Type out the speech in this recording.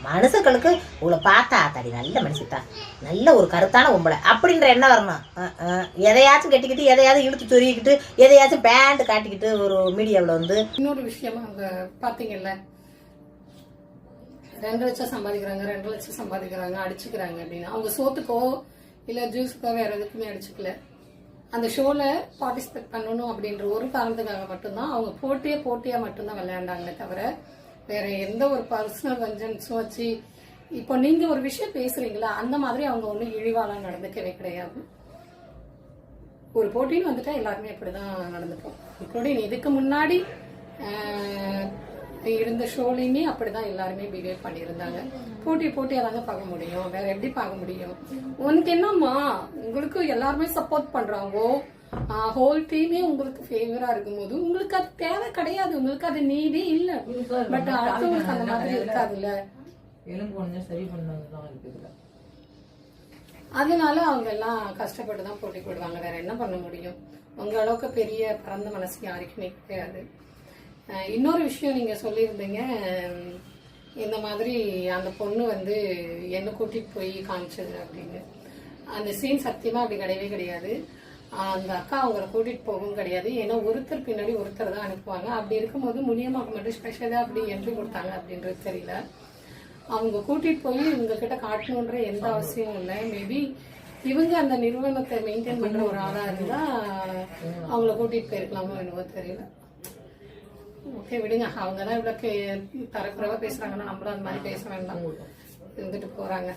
மனுஷங்களுக்கு உங்களை பார்த்தா ஆத்தாடி நல்ல மனுஷத்தான், நல்ல ஒரு கருத்தான பொம்பளை அப்படின்ற எண்ணம் வரணும். எதையாச்சும் கட்டிக்கிட்டு எதையாவது இழுத்து சொருகிக்கிட்டு எதையாச்சும் பேண்ட் காட்டிக்கிட்டு ஒரு மீடியாவில் வந்து. இன்னொரு விஷயமா அவங்க பார்த்தீங்கல்ல, 2 லட்சம் சம்பாதிக்கிறாங்க 2 லட்சம் சம்பாதிக்கிறாங்க அடிச்சுக்கிறாங்க அப்படின்னா அவங்க சோத்துக்கோ இல்லை ஜூஸுக்கோ வேற எதுக்குமே அடிச்சுக்கல. அந்த ஷோல பார்ட்டிசிபேட் பண்ணணும் அப்படின்ற ஒரு காரணத்துக்காக மட்டும்தான் அவங்க போட்டியா மட்டும்தான் விளையாண்டாங்களே தவிர வேற எந்த ஒரு பர்சனல் வெஞ்சன்ஸும் வச்சு. இப்போ நீங்க ஒரு விஷயம் பேசுறீங்களா, அந்த மாதிரி அவங்க ஒன்றும் இழிவாலாம் நடந்துக்கவே கிடையாது. ஒரு போட்டின்னு வந்துட்டா எல்லாருமே அப்படிதான் நடந்துப்போம். இன்க்ளூடிங் இதுக்கு முன்னாடி இருந்த ஷோலையுமே அப்படிதான் எல்லாருமே பிஹேவ் பண்ணியிருந்தாங்க. போட்டியா தாங்க பார்க்க முடியும், வேற எப்படி பார்க்க முடியும்? உனக்கு என்னம்மா, உங்களுக்கு எல்லாருமே சப்போர்ட் பண்றாங்க, ஹோல் டீமே உங்களுக்கு ஃபேவரா இருக்கும்போது உங்களுக்கு அது தேவை கிடையாது, உங்களுக்கு அது நீடே இல்ல. பட் அடுத்தவங்களுக்கு அந்த மாதிரி இருக்காதுல்ல, அதனால அவங்க எல்லாம் கஷ்டப்பட்டு தான் போட்டி போடுவாங்க. வேற என்ன பண்ண முடியும்? உங்க அளவுக்கு பெரிய பரந்த மனசு யாருக்குமே கிடையாது. இன்னொரு விஷயம் நீங்க சொல்லியிருந்தீங்க, இந்த மாதிரி அந்த பொண்ணு வந்து என்ன கூட்டிட்டு போய் காமிச்சது அப்படின்னு. அந்த சீன் சத்தியமா அப்படி கிடையவே கிடையாது. அந்த அக்கா அவங்களை கூட்டிட்டு போகவும் கிடையாது. ஏன்னா ஒருத்தர் பின்னாடி ஒருத்தர் தான் அனுப்புவாங்க. அப்படி இருக்கும்போது முனியம்மாக்கு மட்டும் ஸ்பெஷலா அப்படி என்ட்ரி கொடுத்தாங்க அப்படின்றது தெரியல. அவங்க கூட்டிட்டு போய் இவங்க கிட்ட காட்டணுன்ற எந்த அவசியமும் இல்லை. மேபி இவங்க அந்த நிறுவனத்தை மெயின்டைன் பண்ற ஒரு ஆளா இருந்தா அவங்கள கூட்டிட்டு போயிருக்கலாமோ என்னவோ தெரியல. ஓகே விடுங்க, அவங்க தான் இவ்வளவு தரக்குறைவா பேசுறாங்கன்னா நம்மளும் அந்த மாதிரி பேச வேண்டாம், இருந்துட்டு போறாங்க.